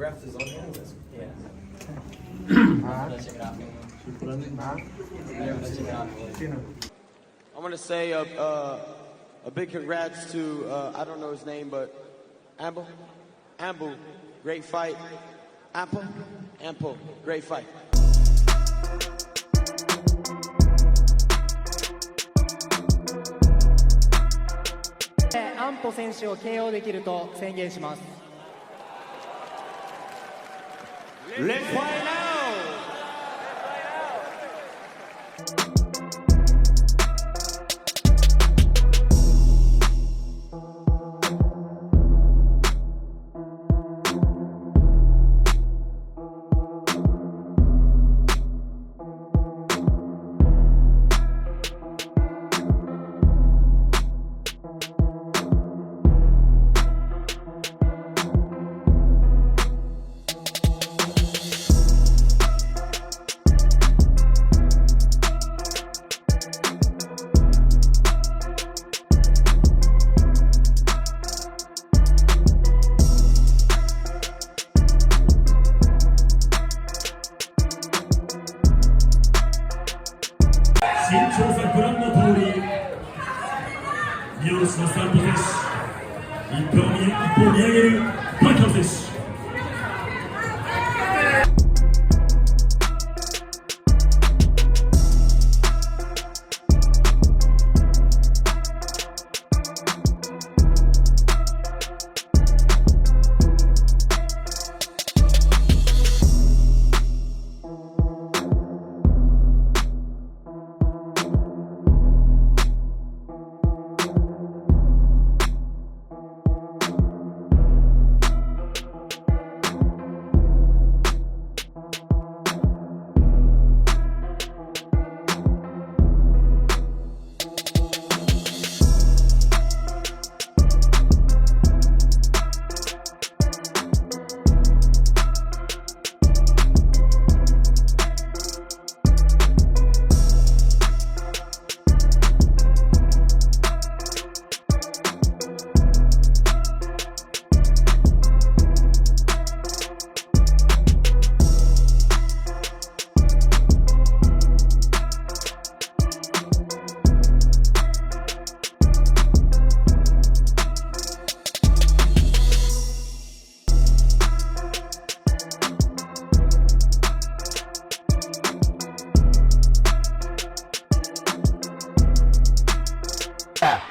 autograph his own hand? Yeah. I want to say a big congrats to, I don't know his name, but Ampo, great fight. Ampo, great fight. Ampo 選手を KO できると宣言します。Let's fight now!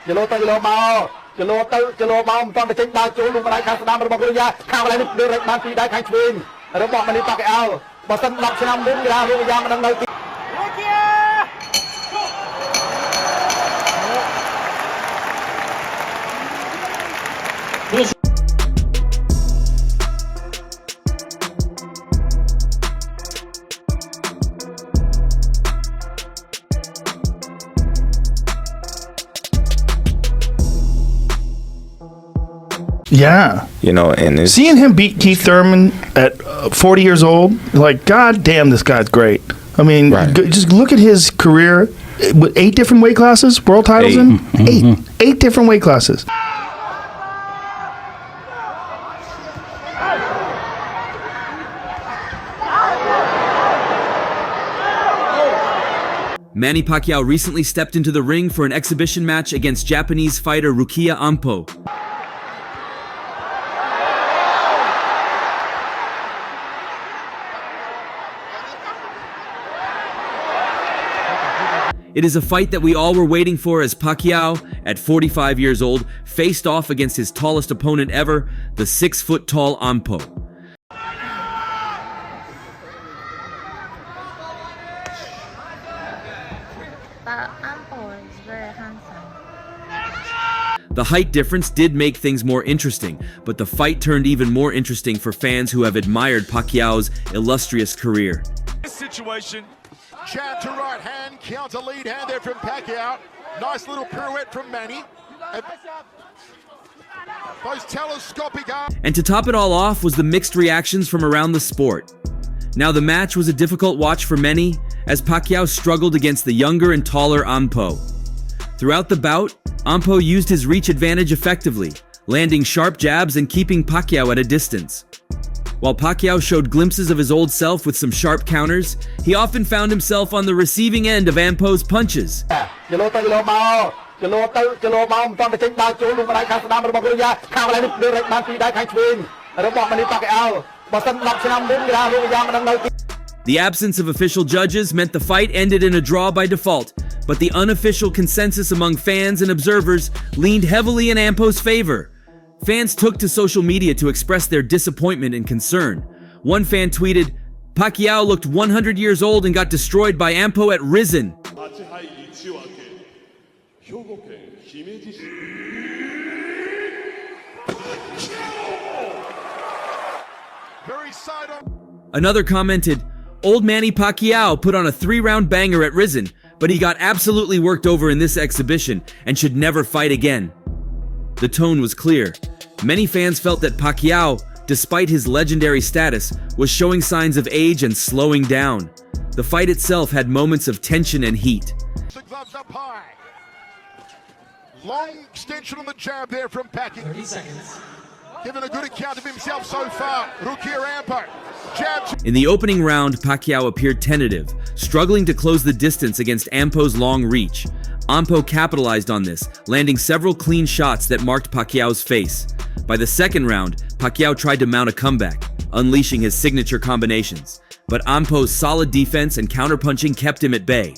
Jelo to jelo mau, jelo to jelo mau,មិនទាន់ទៅចេញដើរចូលលុបដៃខាងស្ដាំរបស់រុក្យាខាងកន្លែងនេះលើរែកបានពីដៃខាងឆ្វេងរបស់ Manny Pacquiao បើសិន10ឆ្នាំមុនគេថារុក្យាមិនដឹងនៅទី Yeah. You know, and it's, seeing him beat Keith Thurman at 40 years old, like, God damn, this guy's great. I mean, just look at his career with 8 different weight classes, world titles in? 8 different weight classes. Manny Pacquiao recently stepped into the ring for an exhibition match against Japanese fighter Rukiya Anpo. It is a fight that we all were waiting for as Pacquiao, at 45 years old, faced off against his tallest opponent ever, the 6-foot-tall Ampo. But Ampo is very handsome. The height difference did make things more interesting, but the fight turned even more interesting for fans who have admired Pacquiao's illustrious career. This situation, jab to right hand, counter lead hand there from Pacquiao. Nice little pirouette from Manny. Those telescopic arms. And to top it all off was the mixed reactions from around the sport. Now the match was a difficult watch for many, as Pacquiao struggled against the younger and taller Ampo. Throughout the bout, Ampo used his reach advantage effectively, landing sharp jabs and keeping Pacquiao at a distance. While Pacquiao showed glimpses of his old self with some sharp counters, he often found himself on the receiving end of Ampo's punches. The absence of official judges meant the fight ended in a draw by default, but the unofficial consensus among fans and observers leaned heavily in Ampo's favor. Fans took to social media to express their disappointment and concern. One fan tweeted, "Pacquiao looked 100 years old and got destroyed by Ampo at Risen." Another commented, "Old Manny Pacquiao put on a 3-round banger at Risen, but he got absolutely worked over in this exhibition and should never fight again." The tone was clear. Many fans felt that Pacquiao, despite his legendary status, was showing signs of age and slowing down. The fight itself had moments of tension and heat. The gloves up high. Long extension on the jab there from Pacquiao. 30 seconds. Given a good account of himself so far. Rukiya Anpo. Jab. In the opening round, Pacquiao appeared tentative, struggling to close the distance against Ampo's long reach. Ampo capitalized on this, landing several clean shots that marked Pacquiao's face. By the second round, Pacquiao tried to mount a comeback, unleashing his signature combinations. But Ampo's solid defense and counterpunching kept him at bay.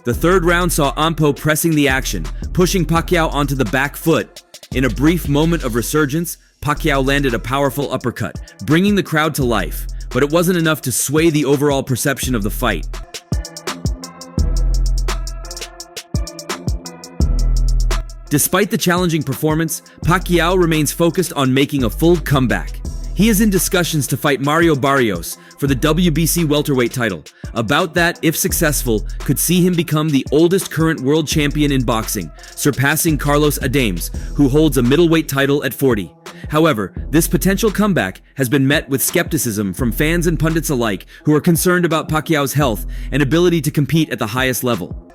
The third round saw Ampo pressing the action, pushing Pacquiao onto the back foot. In a brief moment of resurgence, Pacquiao landed a powerful uppercut, bringing the crowd to life. But it wasn't enough to sway the overall perception of the fight. Despite the challenging performance, Pacquiao remains focused on making a full comeback. He is in discussions to fight Mario Barrios for the WBC welterweight title. A bout that, if successful, could see him become the oldest current world champion in boxing, surpassing Carlos Adames, who holds a middleweight title at 40. However, this potential comeback has been met with skepticism from fans and pundits alike who are concerned about Pacquiao's health and ability to compete at the highest level.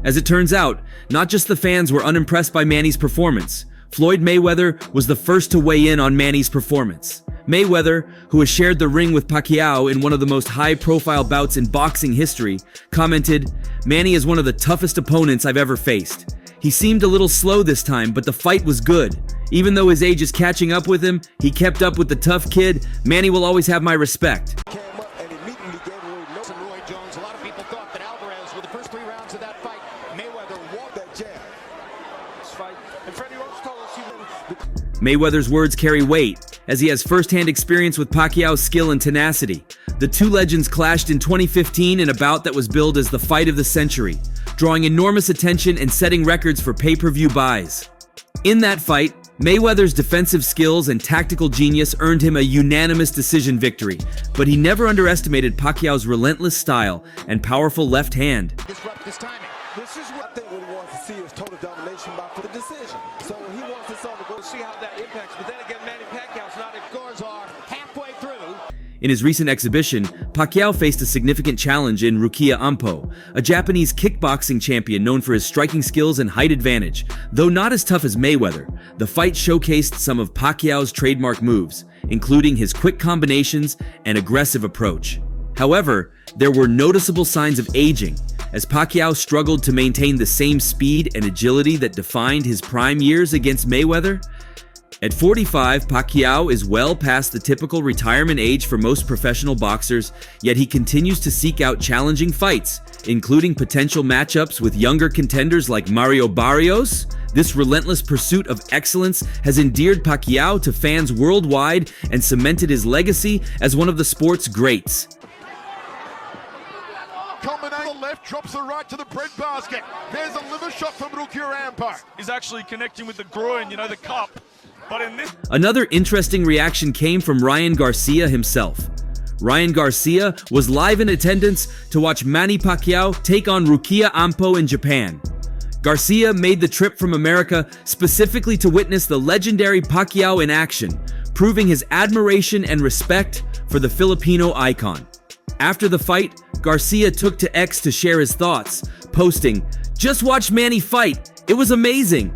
As it turns out, not just the fans were unimpressed by Manny's performance. Floyd Mayweather was the first to weigh in on Manny's performance. Mayweather, who has shared the ring with Pacquiao in one of the most high-profile bouts in boxing history, commented, "Manny is one of the toughest opponents I've ever faced. He seemed a little slow this time, but the fight was good. Even though his age is catching up with him, he kept up with the tough kid. Manny will always have my respect." Mayweather's words carry weight, as he has first-hand experience with Pacquiao's skill and tenacity. The two legends clashed in 2015 in a bout that was billed as the fight of the century, drawing enormous attention and setting records for pay-per-view buys. In that fight, Mayweather's defensive skills and tactical genius earned him a unanimous decision victory, but he never underestimated Pacquiao's relentless style and powerful left hand. Disrupt his timing. This is what I think what he wants to see is total domination for the decision. So he wants this all to go see how that impacts. But then again, Manny Pacquiao's not. If scores are halfway through. In his recent exhibition, Pacquiao faced a significant challenge in Rukiya Anpo, a Japanese kickboxing champion known for his striking skills and height advantage. Though not as tough as Mayweather, the fight showcased some of Pacquiao's trademark moves, including his quick combinations and aggressive approach. However, there were noticeable signs of aging, as Pacquiao struggled to maintain the same speed and agility that defined his prime years against Mayweather. At 45, Pacquiao is well past the typical retirement age for most professional boxers, yet he continues to seek out challenging fights, including potential matchups with younger contenders like Mario Barrios. This relentless pursuit of excellence has endeared Pacquiao to fans worldwide and cemented his legacy as one of the sport's greats. Combination on the left, drops the right to the bread basket. There's a liver shot from Rukiya Anpo. He's actually connecting with the groin, the cup. But in this... Another interesting reaction came from Ryan Garcia himself. Ryan Garcia was live in attendance to watch Manny Pacquiao take on Rukiya Anpo in Japan. Garcia made the trip from America specifically to witness the legendary Pacquiao in action, proving his admiration and respect for the Filipino icon. After the fight, Garcia took to X to share his thoughts, posting, "Just watch Manny fight. It was amazing."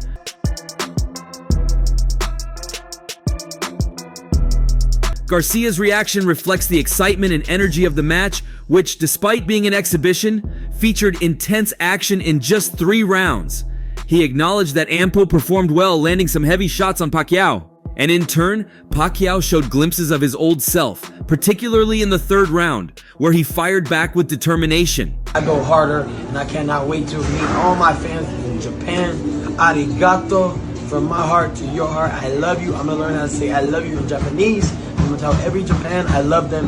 Garcia's reaction reflects the excitement and energy of the match, which, despite being an exhibition, featured intense action in just 3 rounds. He acknowledged that Ampo performed well, landing some heavy shots on Pacquiao. And in turn, Pacquiao showed glimpses of his old self, particularly in the 3rd round, where he fired back with determination. I go harder, and I cannot wait to meet all my fans in Japan. Arigato, from my heart to your heart. I love you. I'm gonna learn how to say I love you in Japanese. I'm gonna tell every Japan I love them.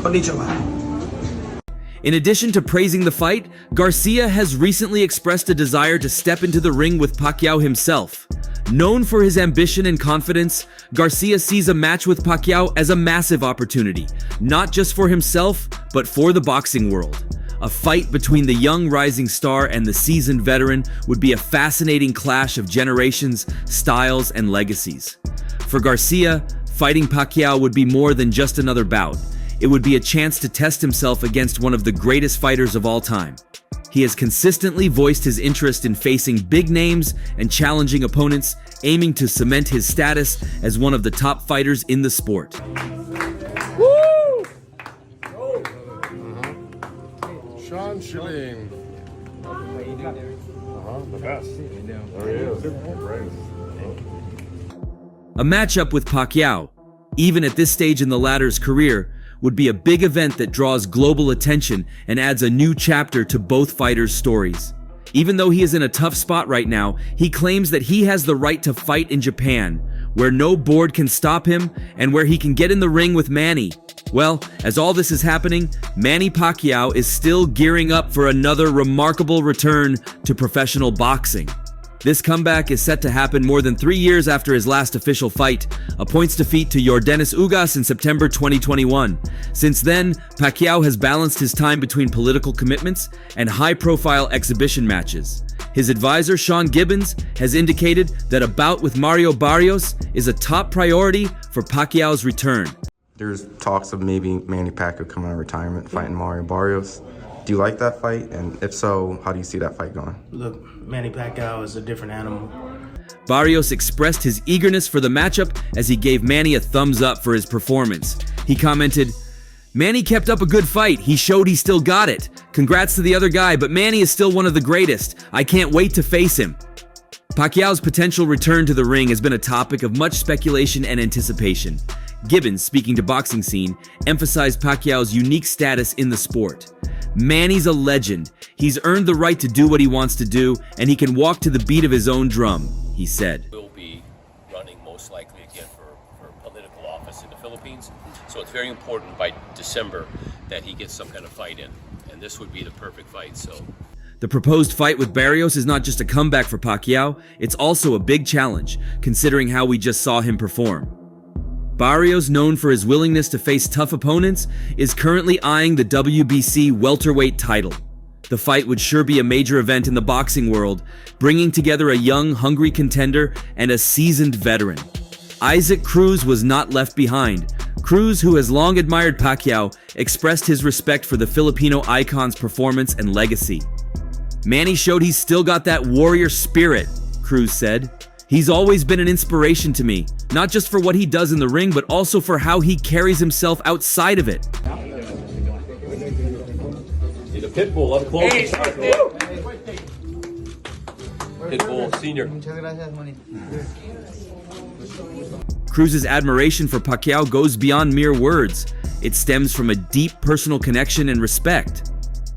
Konnichiwa. In addition to praising the fight, Garcia has recently expressed a desire to step into the ring with Pacquiao himself. Known for his ambition and confidence, Garcia sees a match with Pacquiao as a massive opportunity, not just for himself, but for the boxing world. A fight between the young rising star and the seasoned veteran would be a fascinating clash of generations, styles, and legacies. For Garcia, fighting Pacquiao would be more than just another bout. It would be a chance to test himself against one of the greatest fighters of all time. He has consistently voiced his interest in facing big names and challenging opponents, aiming to cement his status as one of the top fighters in the sport. Woo! Sean Schilling. The best. There he is. A matchup with Pacquiao, even at this stage in the latter's career, would be a big event that draws global attention and adds a new chapter to both fighters' stories. Even though he is in a tough spot right now, he claims that he has the right to fight in Japan, where no board can stop him and where he can get in the ring with Manny. Well, as all this is happening, Manny Pacquiao is still gearing up for another remarkable return to professional boxing. This comeback is set to happen more than 3 years after his last official fight, a points defeat to Yordenis Ugas in September 2021. Since then, Pacquiao has balanced his time between political commitments and high-profile exhibition matches. His advisor, Sean Gibbons, has indicated that a bout with Mario Barrios is a top priority for Pacquiao's return. There's talks of maybe Manny Pacquiao coming out of retirement, fighting Mario Barrios. Do you like that fight? And if so, how do you see that fight going? Look, Manny Pacquiao is a different animal. Barrios expressed his eagerness for the matchup as he gave Manny a thumbs up for his performance. He commented, "Manny kept up a good fight. He showed he still got it. Congrats to the other guy, but Manny is still one of the greatest. I can't wait to face him." Pacquiao's potential return to the ring has been a topic of much speculation and anticipation. Gibbons, speaking to Boxing Scene, emphasized Pacquiao's unique status in the sport. "Manny's a legend. He's earned the right to do what he wants to do, and he can walk to the beat of his own drum," he said. Will be running most likely again for political office in the Philippines. So it's very important by December that he gets some kind of fight in. And this would be the perfect fight. So the proposed fight with Barrios is not just a comeback for Pacquiao, it's also a big challenge, considering how we just saw him perform. Barrios, known for his willingness to face tough opponents, is currently eyeing the WBC welterweight title. The fight would sure be a major event in the boxing world, bringing together a young, hungry contender and a seasoned veteran. Isaac Cruz was not left behind. Cruz, who has long admired Pacquiao, expressed his respect for the Filipino icon's performance and legacy. "Manny showed he's still got that warrior spirit," Cruz said. "He's always been an inspiration to me, not just for what he does in the ring, but also for how he carries himself outside of it." The Pitbull up close. Pitbull Senior. Cruz's admiration for Pacquiao goes beyond mere words. It stems from a deep personal connection and respect.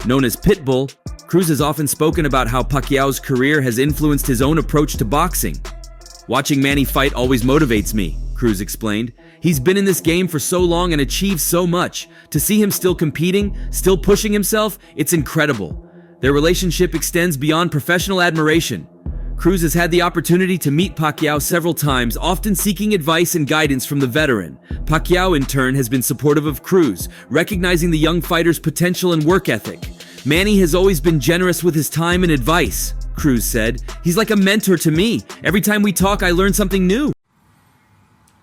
Known as Pitbull, Cruz has often spoken about how Pacquiao's career has influenced his own approach to boxing. "Watching Manny fight always motivates me," Cruz explained. "He's been in this game for so long and achieved so much. To see him still competing, still pushing himself, it's incredible." Their relationship extends beyond professional admiration. Cruz has had the opportunity to meet Pacquiao several times, often seeking advice and guidance from the veteran. Pacquiao, in turn, has been supportive of Cruz, recognizing the young fighter's potential and work ethic. "Manny has always been generous with his time and advice," Cruz said. "He's like a mentor to me. Every time we talk, I learn something new."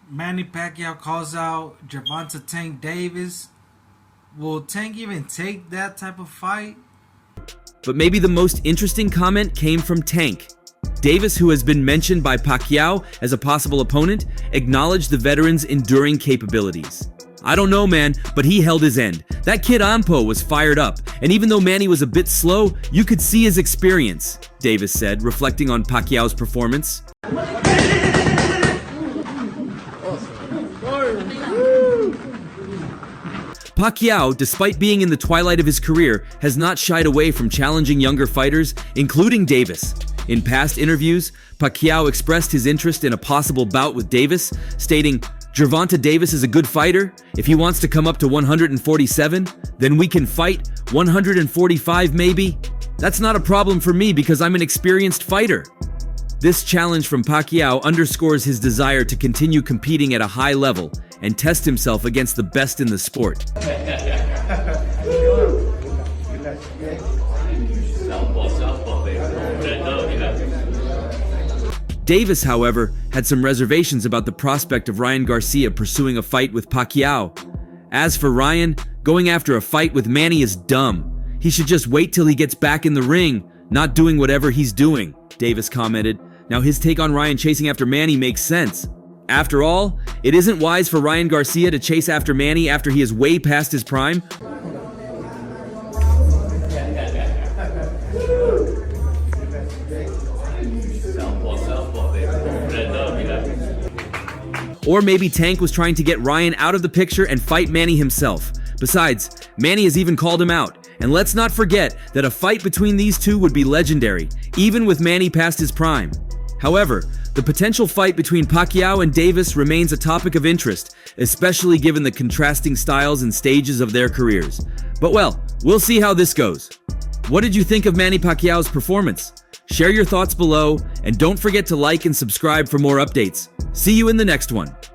Manny Pacquiao calls out Gervonta Tank Davis. Will Tank even take that type of fight? But maybe the most interesting comment came from Tank. Davis, who has been mentioned by Pacquiao as a possible opponent, acknowledged the veteran's enduring capabilities. I don't know, man, but he held his end. That kid Ampo was fired up, and even though Manny was a bit slow, you could see his experience, Davis said, reflecting on Pacquiao's performance. Pacquiao, despite being in the twilight of his career, has not shied away from challenging younger fighters, including Davis. In past interviews, Pacquiao expressed his interest in a possible bout with Davis, stating, "Gervonta Davis is a good fighter. If he wants to come up to 147, then we can fight 145 maybe. That's not a problem for me because I'm an experienced fighter." This challenge from Pacquiao underscores his desire to continue competing at a high level and test himself against the best in the sport. Davis, however, had some reservations about the prospect of Ryan Garcia pursuing a fight with Pacquiao. As for Ryan, going after a fight with Manny is dumb. He should just wait till he gets back in the ring, not doing whatever he's doing, Davis commented. Now his take on Ryan chasing after Manny makes sense. After all, it isn't wise for Ryan Garcia to chase after Manny after he is way past his prime. Or maybe Tank was trying to get Ryan out of the picture and fight Manny himself. Besides, Manny has even called him out. And let's not forget that a fight between these two would be legendary, even with Manny past his prime. However, the potential fight between Pacquiao and Davis remains a topic of interest, especially given the contrasting styles and stages of their careers. But well, we'll see how this goes. What did you think of Manny Pacquiao's performance? Share your thoughts below, and don't forget to like and subscribe for more updates. See you in the next one.